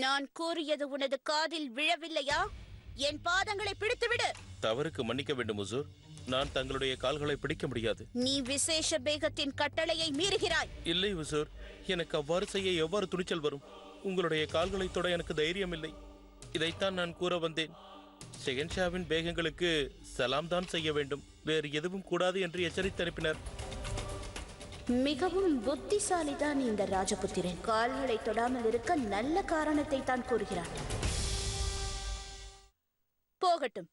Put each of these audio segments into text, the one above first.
நான் கூறியது உனது காதில் விழவில்லையா? என் பாதங்களை பிடித்துவிடு. தவறுக்கு மன்னிக்க வேண்டும் ஹுசூர். நான் தங்களுடைய கால்களை பிடிக்க முடியாது. நீ விசேஷ பேகத்தின் கட்டளையை மீறுகிறாய். இல்லை ஹுசூர், எனக்கு அவ்வாறு செய்ய எவ்வாறு துணிச்சல் வரும்? உங்களுடைய கால்களை தொட எனக்கு தைரியம் இல்லை. இதைத்தான் நான் கூற வந்தேன். ஷெஹன்ஷாவின் பேகங்களுக்கு சலாம் தான் செய்ய வேண்டும், வேறு எதுவும் கூடாது என்று எச்சரித்து அனுப்பினர். மிகவும் புத்திசாலிதான் இந்த ராஜபுத்திரன். கால்களை தொடாமல் இருக்க நல்ல காரணத்தை தான் கூறுகிறான். போகட்டும்.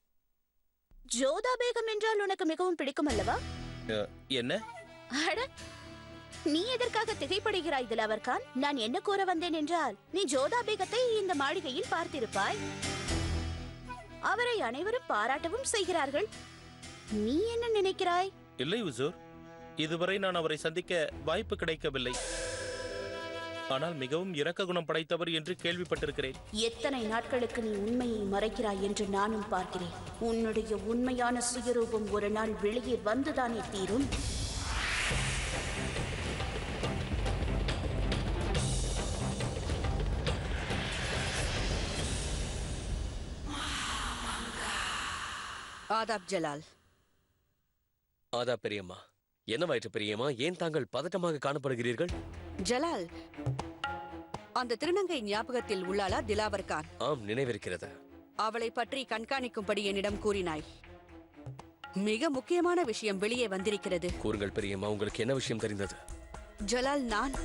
ஜோதா பேகம் என்றால் உனக்கு மிகவும் பிடிக்கும் அல்லவா? என்ன? அட, நீ எதற்காக திகைப்படுகிறாய் திலாவர் கான்? நான் என்ன கூற வந்தேன் என்றால், நீ ஜோதா பேகத்தை இந்த மாளிகையில் பார்த்திருப்பாய். அவரை அனைவரும் பாராட்டவும் செய்கிறார்கள். நீ என்ன நினைக்கிறாய்? இல்லை ஹுசூர், இதுவரை நான் அவரை சந்திக்க வாய்ப்பு கிடைக்கவில்லை. ஆனால் மிகவும் இரக்க குணம் படைத்தவர் என்று கேள்விப்பட்டிருக்கிறேன். எத்தனை நாட்களுக்கு நீ உண்மையை மறைக்கிறாய் என்று நானும் பார்க்கிறேன். உன்னுடைய உண்மையான சுயரூபம் ஒரு நாள் வெளியே வந்துதானே தீரும். ஆதாப் ஜலால். ஆதாப் பெரியம்மா. என்னவாயிற்று பெரியம்மா? ஏன் தாங்கள் பதட்டமாக காணப்படுகிறீர்கள்? ஜலால், அந்த திருநங்கை ஞாபகத்தில் உள்ளாளா திலாவர் கான்? ஆம், நினைவிருக்கிறது. அவளை பற்றி கண்காணிக்கும்படி என்னிடம் கூறினாய். மிக முக்கியமான விஷயம் வெளியே வந்திருக்கிறது. கூறுங்கள் பெரியம்மா, உங்களுக்கு என்ன விஷயம் தெரிந்தது? ஜலால், நான்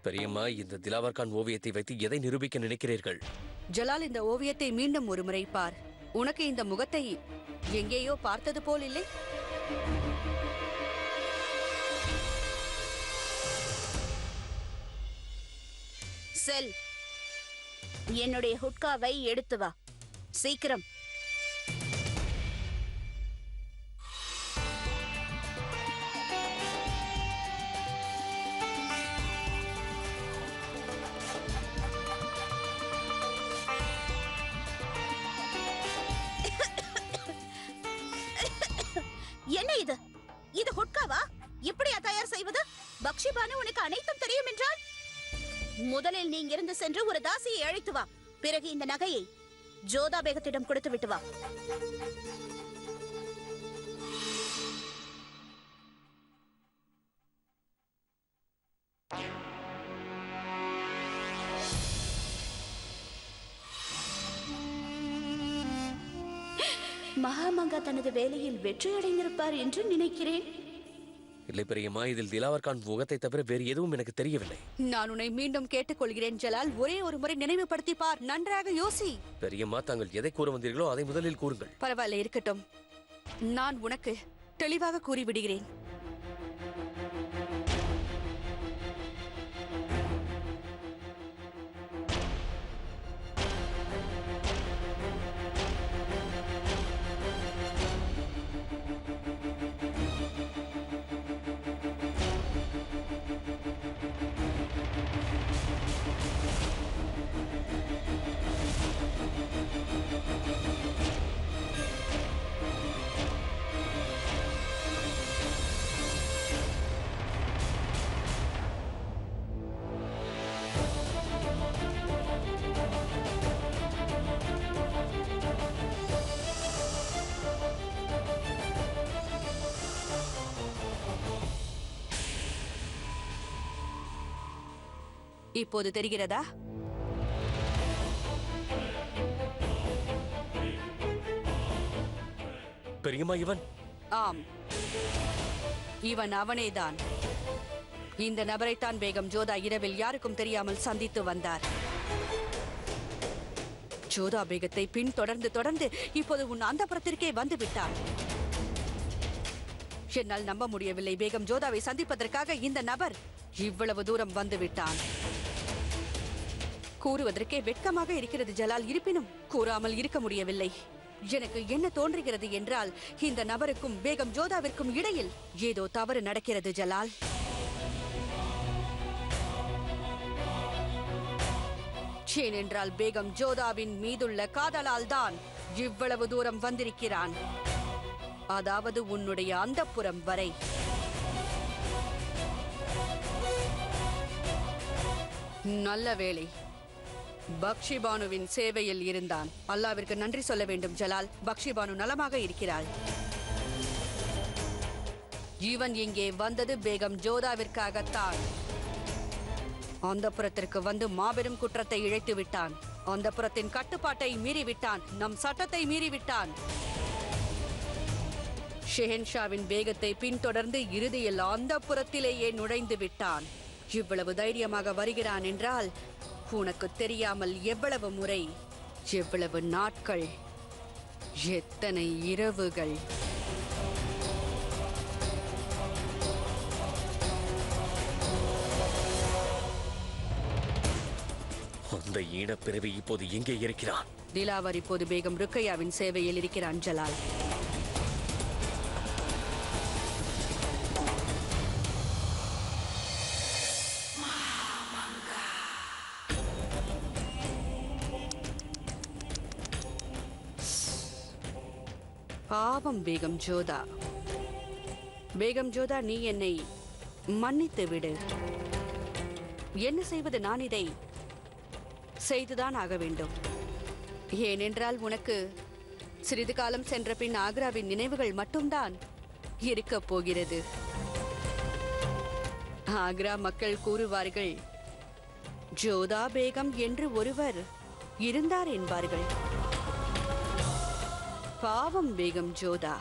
பெரியம்மா, இந்த திலாவர் கான் ஓவியத்தை வைத்து எதை நிரூபிக்க நினைக்கிறீர்கள்? ஜலால், இந்த ஓவியத்தை மீண்டும் ஒரு முறை பார். உனக்கு இந்த முகத்தை எங்கேயோ பார்த்தது போல் இல்லை? செல், என்னுடைய ஹுட்காவை எடுத்து வா, சீக்கிரம். என்ன இது? இது ஹுட்காவா? இப்படியா தயார் செய்வது? பக்ஷிபானு உனக்கு அனைத்தும் தெரியும் என்றால், முதலில் நீ இருந்து சென்று ஒரு தாசியை அழைத்து வா. பிறகு இந்த நகையை ஜோதா பேகத்திடம் கொடுத்து விட்டு வா. மகாமங்கா தனது வேலையில் வெற்றியடைந்திருப்பார் என்று நினைக்கிறேன். இல்லை பெரியம்மா, இதில் திலாவர் கான் முகத்தை தவிர வேறு எதுவும் எனக்கு தெரியவில்லை. நான் உன்னை மீண்டும் கேட்டுக்கொள்கிறேன் ஜலால், ஒரே ஒரு முறை நினைவுபடுத்தி பார். நன்றாக யோசி. பெரியம்மா, தாங்கள் எதை கூற வந்தீர்களோ அதை முதலில் கூறுங்கள். பரவாயில்ல, இருக்கட்டும். நான் உனக்கு தெளிவாக கூறிவிடுகிறேன். இப்போது தெரிகிறதா? பெரியம்மா, இவன்? ஆம், இவன் அவனேதான். இந்த நபரைத்தான் பேகம் ஜோதா இரவில் யாருக்கும் தெரியாமல் சந்தித்து வந்தார். ஜோதா பேகத்தை பின் தொடர்ந்து இப்போது உன் அந்தப்புறத்திற்கே வந்து விட்டார். என்னால் நம்ப முடியவில்லை. பேகம் ஜோதாவை சந்திப்பதற்காக இந்த நபர் இவ்வளவு தூரம் வந்து விட்டான். கூறுவதற்கே வெட்கமாக இருக்கிறது ஜலால். இருப்பினும் கூறாமல் இருக்க முடியவில்லை. எனக்கு என்ன தோன்றுகிறது என்றால், இந்த நபருக்கும் பேகம் ஜோதாவிற்கும் இடையில் ஏதோ தவறு நடக்கிறது ஜலால். ஏனென்றால் பேகம் ஜோதாவின் மீதுள்ள காதலால் தான் இவ்வளவு தூரம் வந்திருக்கிறான். அதாவது உன்னுடைய அந்தப்புறம் வரை. நல்ல வேளை, பக்ஷிபானுவின் சேவையில் இருந்தான். அல்லாவிற்கு நன்றி சொல்ல வேண்டும் ஜலால். பக்ஷிபானு நலமாக இருக்கிறாள். இவன் இங்கே வந்தது பேகம் ஜோதாவிற்காகத்தான். அந்தப்புறத்திற்கு வந்து மாபெரும் குற்றத்தை இழைத்து விட்டான். அந்தப்புறத்தின் கட்டுப்பாட்டை மீறிவிட்டான். நம் சட்டத்தை மீறிவிட்டான். ஷெஹன்ஷாவின் வேகத்தை பின்தொடர்ந்து இறுதியில் அந்தப்புறத்திலேயே நுழைந்து விட்டான். இவ்வளவு தைரியமாக வருகிறான் என்றால் உனக்கு தெரியாமல் எவ்வளவு முறை, எவ்வளவு நாட்கள், எத்தனை இரவுகள். அந்த ஈனப்பிறவி இப்போது எங்கே இருக்கிறான்? திலாவர் இப்போது பேகம் ருக்கையாவின் சேவையில் இருக்கிறான் ஜலால். பாவம் பேகம் ஜோதா. பேகம் ஜோதா, நீ என்னை மன்னித்து விடு. என்ன செய்வது? நான் இதை செய்துதான் ஆக வேண்டும். ஏனென்றால் உனக்கு சிறிது காலம் சென்ற பின் ஆக்ராவின் நினைவுகள் மட்டும்தான் இருக்கப் போகிறது. ஆக்ரா மக்கள் கூறுவார்கள், ஜோதா பேகம் என்று ஒருவர் இருந்தார் என்பார்கள். பாவம் பேகம் ஜோதா.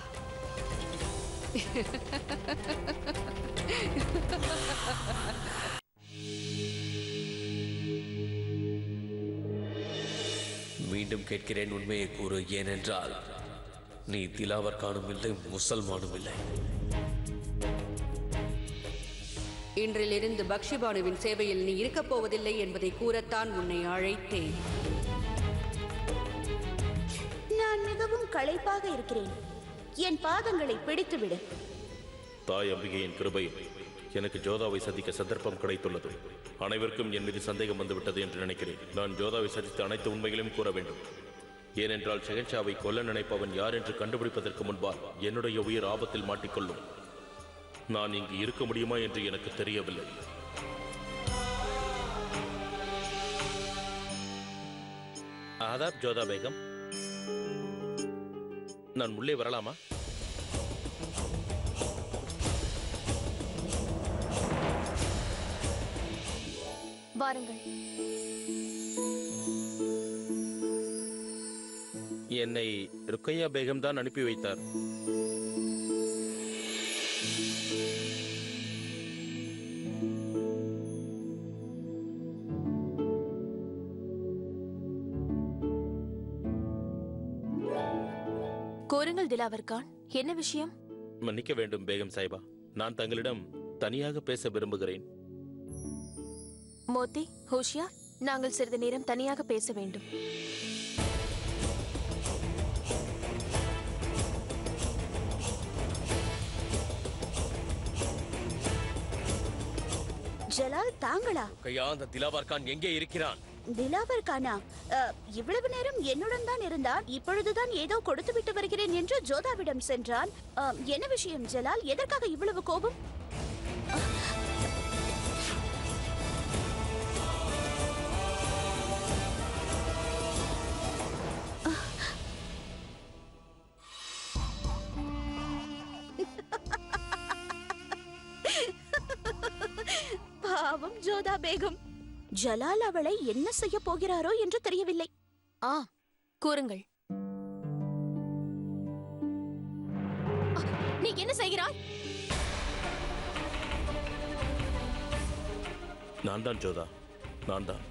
மீண்டும் கேட்கிறேன், உண்மையை கூறு. ஏனென்றால் நீ திலாவர் காணும் இல்லை, முசல்மானும் இல்லை. இன்றிலிருந்து பக்ஷிபானுவின் சேவையில் நீ இருக்கப் போவதில்லை என்பதை கூறத்தான் உன்னை அழைத்தேன். நான் மிகவும் களைப்பாக இருக்கிறேன். என் பாதங்களை பிடித்துவிடு. தாய் அம்பிகையின் கிருபையில் எனக்கு ஜோதாவை சந்திக்க சந்தர்ப்பம் கிடைத்துள்ளது. அனைவருக்கும் என் மீது சந்தேகம் வந்துவிட்டது என்று நினைக்கிறேன். நான் ஜோதாவை சந்தித்த அனைத்து உண்மைகளையும் கூற வேண்டும். ஏனென்றால் ஷெஹன்ஷாவை கொல்ல நினைப்பவன் யார் என்று கண்டுபிடிப்பதற்கு முன்பால் என்னுடைய உயிர் ஆபத்தில் மாட்டிக்கொள்ளும். நான் இங்கு இருக்க முடியுமா என்று எனக்கு தெரியவில்லை. ஆதாப் ஜோதா பேகம், நான் உள்ளே வரலாமா? வாருங்கள். என்னை ருக்கையா பேகம் தான் அனுப்பி வைத்தார். கோருங்கள் திலாவர் கான், என்ன விஷயம்? மன்னிக்க வேண்டும் பேகம் சாஹிபா, நான் தங்களிடம் தனியாக பேச விரும்புகிறேன். மோத்தி, ஹோஷியார், நாங்கள் சிறிது நேரம் தனியாக பேச வேண்டும். ஜலால், தாங்களா? கையா, அந்த திலாவர் கான் எங்கே இருக்கிறான்? திலாவர் கானா? இவ்வளவு நேரம் என்னுடன் தான் இருந்தான். இப்பொழுதுதான் ஏதோ கொடுத்து விட்டு வருகிறேன் என்று ஜோதாவிடம் சென்றான். என்ன விஷயம் ஜலால்? எதற்காக இவ்வளவு கோபம்? பாவம் ஜோதா பேகம். ஜலால் அவளை என்ன செய்ய போகிறாரோ என்று தெரியவில்லை. கூறுங்கள். நீ என்ன செய்கிறாய்? நான் தான் ஜோதா, நான் தான்.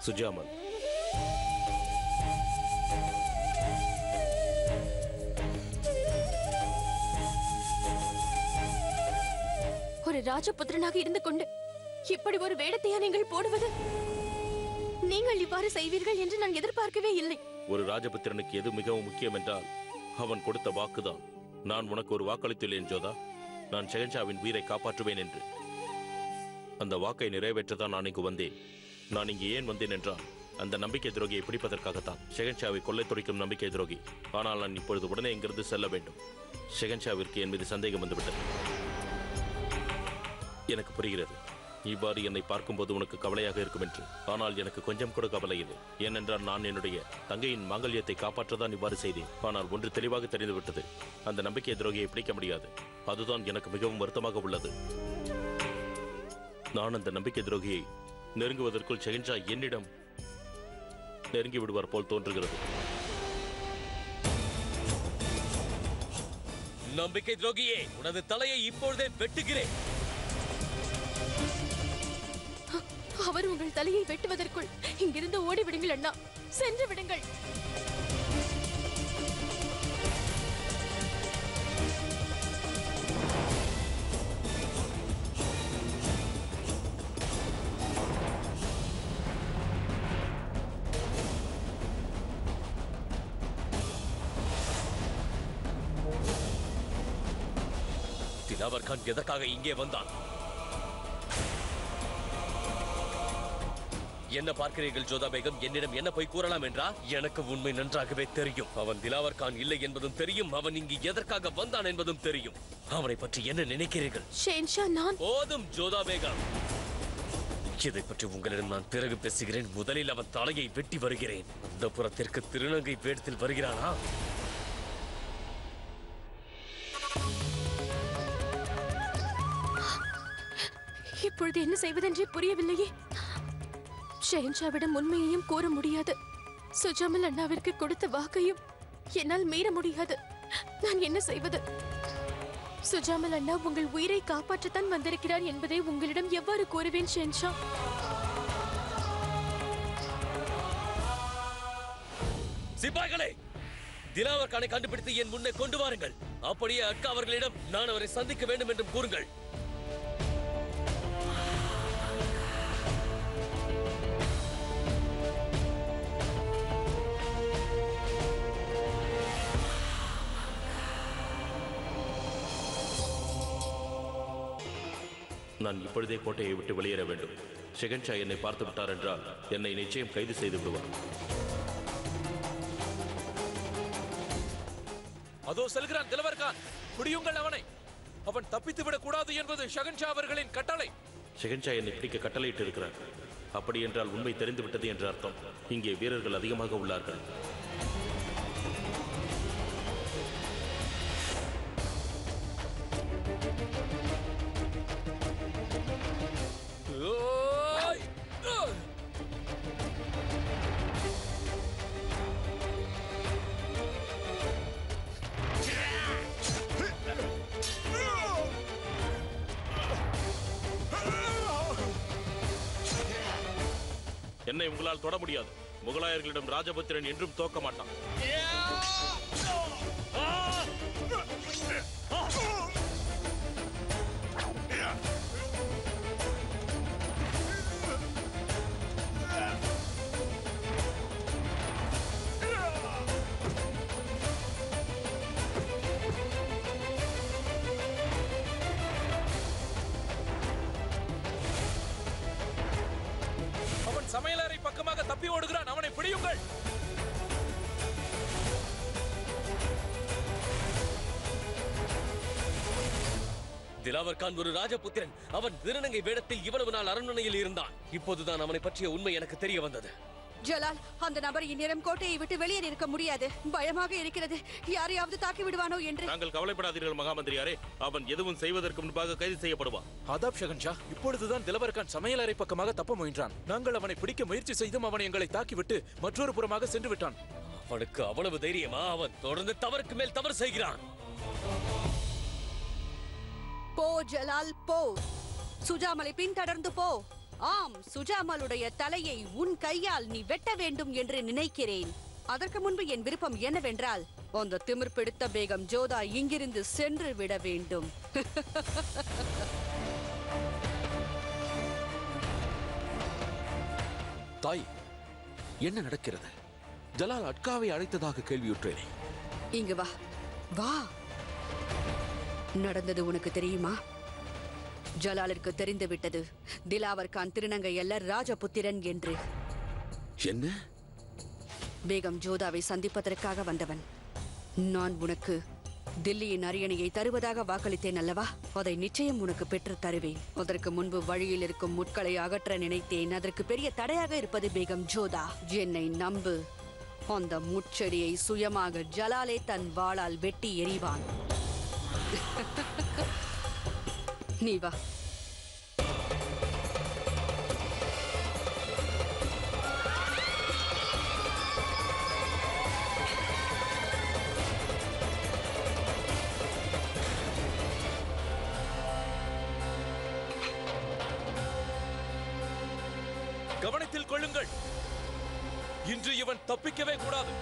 சுஜாமல், ஒரு ராஜபுத்திரனாக இருந்து கொண்டு இப்படி ஒரு வேடத்தையா நீங்கள் போடுவது? நீங்கள் இவ்வாறு செய்வீர்கள் என்று நான் எதிர்பார்க்கவே இல்லை. ஒரு ராஜபுத்திரனுக்கு எது மிகவும் முக்கியம் என்றால் அவன் கொடுத்த வாக்குதான். நான் உனக்கு ஒரு வாக்களித்துள்ளேன் ஜோதா. நான் ஷெகன்ஷாவின் உயிரை காப்பாற்றுவேன் என்று. அந்த வாக்கை நிறைவேற்றதான் நான் இங்கு வந்தேன். நான் இங்கு ஏன் வந்தேன் என்றால் அந்த நம்பிக்கை துரோகியை பிடிப்பதற்காகத்தான். ஷெகன்ஷாவை கொள்ளை துடிக்கும் நம்பிக்கை துரோகி. ஆனால் நான் இப்பொழுது உடனே இங்கிருந்து செல்ல வேண்டும். ஷெகன்ஷாவிற்கு என் மீது சந்தேகம் வந்துவிட்டது. எனக்கு புரிகிறது, இவ்வாறு என்னை பார்க்கும்போது உனக்கு கவலையாக இருக்கும் என்று. ஆனால் எனக்கு கொஞ்சம் கூட கவலை இல்லை. ஏனென்றால் நான் என்னுடைய தங்கையின் மாங்கல்யத்தை காப்பாற்றதான் இவ்வாறு செய்தேன். ஆனால் ஒன்று தெளிவாக தெரிந்துவிட்டது, அந்த நம்பிக்கை துரோகியை பிடிக்க முடியாது. அதுதான் எனக்கு மிகவும் வருத்தமாக உள்ளது. நான் அந்த நம்பிக்கை துரோகியை நெருங்குவதற்குள் ஷெகன்ஷா என்னிடம் நெருங்கி விடுவார் போல் தோன்றுகிறது. நம்பிக்கை துரோகியே, உனது தலையை இப்பொழுதே வெட்டுகிறேன். அவர் உங்கள் தலையை வெட்டுவதற்குள் இங்கிருந்து ஓடிவிடுங்கள் அண்ணா, சென்று விடுங்கள். திலாவர் கான் எதற்காக இங்கே வந்தான்? என்ன பார்க்கிறீர்கள் ஜோதா பேகம்? என்னிடம் என்ன போய் கூறலாம் என்றா? எனக்கு உண்மை நன்றாகவே தெரியும். அவன் திலாவர் கான் இல்லை என்பதும் தெரியும். அவன் இங்கு எதற்காக வந்தான் என்பதும் தெரியும். அவனை பற்றி என்ன நினைக்கிறீர்கள்? ஷென்ஷா, நான் போதும் ஜோதா பேகம். இதை பற்றி உங்களிடம் நான் பிறகு பேசுகிறேன். முதலில் அவன் தலையை வெட்டி வருகிறேன். அந்த புறத்திற்கு திருநங்கை வேடத்தில் வருகிறானா? இப்பொழுது என்ன செய்வதென்றே புரியவில்லையே. ஷெஹன்ஷாவிடம் உண்மையையும் கூற முடியாது. சுஜாமல் அண்ணாவிற்கு கொடுத்த வாக்கையும் என்னால் மீற முடியாது. நான் என்ன செய்வது? சுஜாமல் அண்ணா உங்கள் உயிரை காப்பாற்றத்தான் வந்திருக்கிறார் என்பதை உங்களிடம் எவ்வாறு கூறுவேன் ஷெஹன்ஷா? சிப்பாய்களே, திலாவர் கானை கண்டுபிடித்து என் முன்னே கொண்டு வாருங்கள். அப்படியே அக்கா அவர்களிடம் நான் அவரை சந்திக்க வேண்டும் என்றும் கூறுங்கள். நான் இப்பொழுதே கோட்டையை விட்டு வெளியேற வேண்டும். ஷெகன்ஷா என்னை பார்த்து விட்டார் என்றால் என்னை நிச்சயம் கைது செய்து விடுவார். அதோ செல்கிறான் திலவர் கான். பிடியுங்கள் அவனை. அவன் தப்பித்து விடக் கூடாது என்பது ஷெகன்ஷா அவர்களின் கட்டளை. ஷெகன்ஷா என்னை பிடிக்க கட்டளையிட்டு இருக்கிறார். அப்படி என்றால் உண்மை தெரிந்துவிட்டது என்று அர்த்தம். இங்கே வீரர்கள் அதிகமாக உள்ளார்கள். என்னை உங்களால் தொட முடியாது. முகலாயர்களிடம் ராஜபுத்திரன் என்றும் தோக்க மாட்டான். சமையலறை பக்கமாக தப்பி ஓடுகிறான். அவனை பிடியுங்கள். திலாவர் கான் ஒரு ராஜபுத்திரன். அவன் திருநங்கை வேடத்தில் இவ்வளவு நாள் அரண்மனையில் இருந்தான். இப்போதுதான் அவனை பற்றிய உண்மை எனக்கு தெரிய வந்தது. ஜலால், அந்த நபர் இந்நேரம் கோட்டையை விட்டு வெளியே இருக்க முடியாது. பயமாக இருக்கிறது, யாரையாவது தாக்கி விடுவானோ என்று. நாங்கள் கவலைப்படாதீர்கள் மகாமந்திரியாரே. அவன் எதுவும் செய்வதற்கு முன்பாக கைது செய்யப்படுவான். ஆதாப் ஷெகன்ஷா, இப்பொழுதுதான் திலவர் கான் சமையலறை பக்கமாக தப்ப முயன்றான். நாங்கள் அவனை பிடிக்க முயற்சி செய்தும் அவன் எங்களை தாக்கிவிட்டு மற்றொரு புறமாக சென்று விட்டான். அவனுக்கு அவ்வளவு தைரியமா? அவன் தொடர்ந்து தவறுக்கு மேல் தவறு செய்கிறான். போ ஜலால், போ. சுஜாமலை பின்தொடர்ந்து போ. ஆம், சுஜாமலுடைய தலையை உன் கையால் நீ வெட்ட வேண்டும் என்று நினைக்கிறேன். அதற்கு முன்பு என் விருப்பம் என்னவென்றால், அந்த திமிர் பிடித்த பேகம் ஜோதா இங்கிருந்து சென்று விட வேண்டும். தாய், என்ன நடக்கிறது? ஜலால் அட்காவை அழைத்ததாக கேள்வியுற்றேனே. இங்கு வா, வா. நடந்தது உனக்கு தெரியுமா? ஜலாலிற்கு தெரிந்து விட்டது திலாவர் கான் திருநங்கை அல்ல ராஜபுத்திரன் என்று. என்ன? பேகம் ஜோதாவை சந்திப்பதற்காக வந்தவன். நான் உனக்கு தில்லியின் அரியணையை தருவதாக வாக்களித்தேன் அல்லவா? அதை நிச்சயம் உனக்கு பெற்று தருவேன். அதற்கு முன்பு வழியில் இருக்கும் முட்களை அகற்ற நினைத்தேன். அதற்கு பெரிய தடையாக இருப்பது பேகம் ஜோதா. என்னை நம்பு, அந்த முட்செடியை சுயமாக ஜலாலே தன் வாளால் வெட்டி எறிவான். நீ வா. கவனத்தில் கொள்ளுங்கள், இன்று இவன் தப்பிக்கவே கூடாது.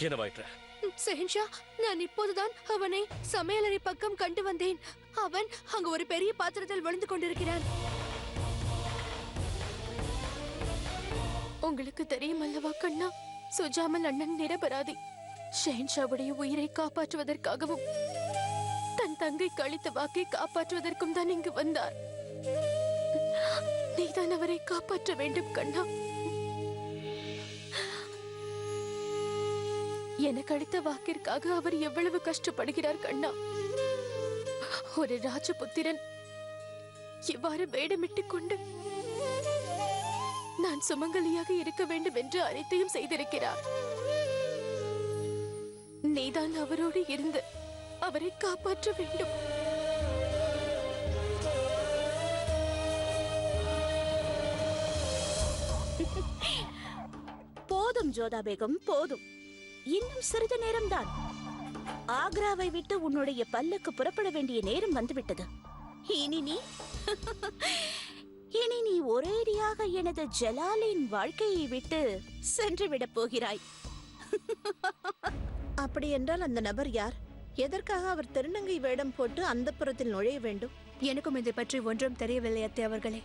என்னவாயிற்று? செஹன்ஷா, நான் இப்போதுதான் அவனை சமையலறை பக்கம் கண்டு வந்தேன். அவன் அங்கு ஒரு பெரிய பாத்திரத்தில் விழுந்து கொண்டிருக்கிறான். உங்களுக்கு தெரியும் அல்லவா கண்ணா, சுஜாமல் அண்ணன் நிரபராதி. ஷெஹன்ஷாவுடைய உயிரை காப்பாற்றுவதற்காகவும் தன் தங்கை கழித்த வாக்கை காப்பாற்றுவதற்கும் தான் இங்கு வந்தார். நீதான் அவரை காப்பாற்ற வேண்டும் கண்ணா. எனக்கு அளித்த வாக்கிற்காக அவர் எவ்வளவு கஷ்டப்படுகிறார் கண்ணா. ஒரு ராஜபுத்திரன் இவ்வாறு வேடமிட்டுக் கொண்டு நான் சுமங்கலியாக இருக்க வேண்டும் என்று அனைத்தையும் செய்திருக்கிறார். நீதான் அவரோடு இருந்து அவரை காப்பாற்ற வேண்டும். போதும் ஜோதா பேகம், போதும். இன்னும் சிறிது நேரம்தான். ஆக்ராவை விட்டு உன்னுடைய பல்லுக்கு புறப்பட வேண்டிய நேரம் வந்துவிட்டது. இனி நீ ஒரேடியாக எனது ஜலாலின் வாழ்க்கையை விட்டு சென்று விடப் போகிறாய். அப்படி என்றால் அந்த நபர் யார்? எதற்காக அவர் திருநங்கை வேடம் போட்டு அந்தப்புறத்தில் நுழைய வேண்டும்? எனக்கும் இதை பற்றி ஒன்றும் தெரியவில்லை அத்தை அவர்களே.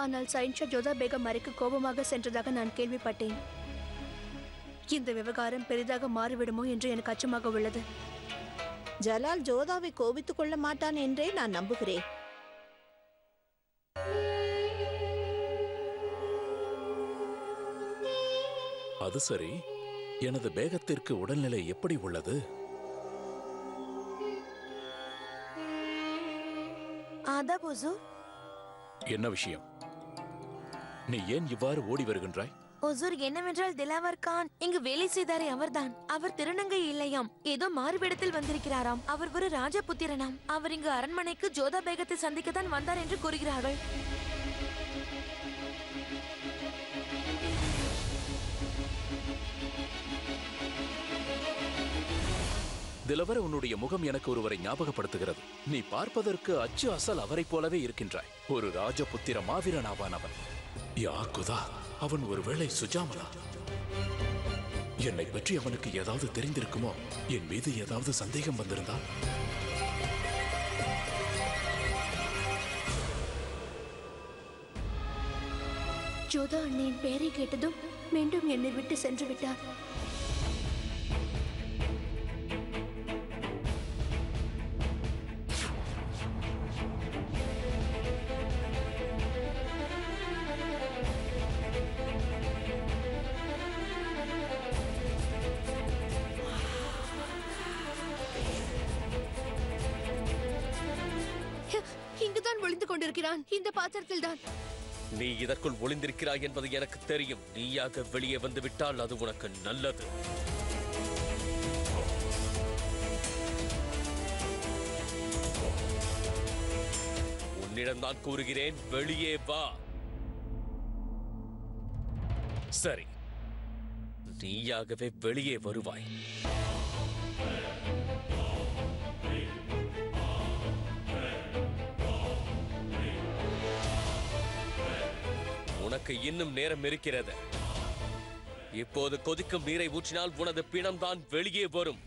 ஆனால் சைன்ஷா ஜோதா பேகம் அறைக்கு கோபமாக சென்றதாக நான் கேள்விப்பட்டேன். இந்த விவகாரம் பெரிதாக மாறிவிடுமோ என்று எனக்கு அச்சமாக உள்ளது. ஜலால் ஜோதாவை கோபித்துக் கொள்ள மாட்டான் என்றே நான் நம்புகிறேன். அது சரி, எனது பேகத்திற்கு உடல்நிலை எப்படி உள்ளது? ஆதாப் ஹுசூர். என்ன விஷயம்? நீ ஏன் இவ்வாறு ஓடி வருகின்றாய்? ஹுசூர், என்னவென்றால் திலாவர் கான் இங்கு வேலை செய்தாரே அவர்தான். அவர் திருநங்கை இல்லையாம், ஏதோ மாறுவிடத்தில் வந்திருக்கிறாராம். அவர் ஒரு ராஜபுத்திரனாம். அவர் இங்கு அரண்மனைக்கு ஜோதா பேகத்தை சந்திக்கத்தான் வந்தார் என்று கூறுகிறார்கள். திலவர, உன்னுடைய முகம் எனக்கு ஒருவரை ஞாபகப்படுத்துகிறது. நீ பார்ப்பதற்கு அச்சு அசல் அவரை போலவே இருக்கின்றாய். ஒரு ராஜபுத்திர மாவீரனாவான் அவன். யா குதா, அவன் ஒருவேளை சுஜாமலா? என்னை பற்றி அவனுக்கு ஏதாவது தெரிந்திருக்குமோ? என் மீது ஏதாவது சந்தேகம் வந்திருந்தால்? ஜோதா அண்ணியின் பெயரை கேட்டதும் மீண்டும் என்னை விட்டு சென்று விட்டார். கொண்டிருக்கிறான் இந்த பாத்திரத்தில் தான். நீ இதற்குள் ஒளிந்திருக்கிறாய் என்பது எனக்கு தெரியும். நீயாக வெளியே வந்து விட்டால் அது உனக்கு நல்லது. உன்னிடம் தான் கூறுகிறேன், வெளியே வா. சரி, நீயாகவே வெளியே வருவாய். உனக்கு இன்னும் நேரம் இருக்கிறது. இப்போது கொதிக்கும் நீரை ஊற்றினால் உனது பிணம்தான் வெளியே வரும்.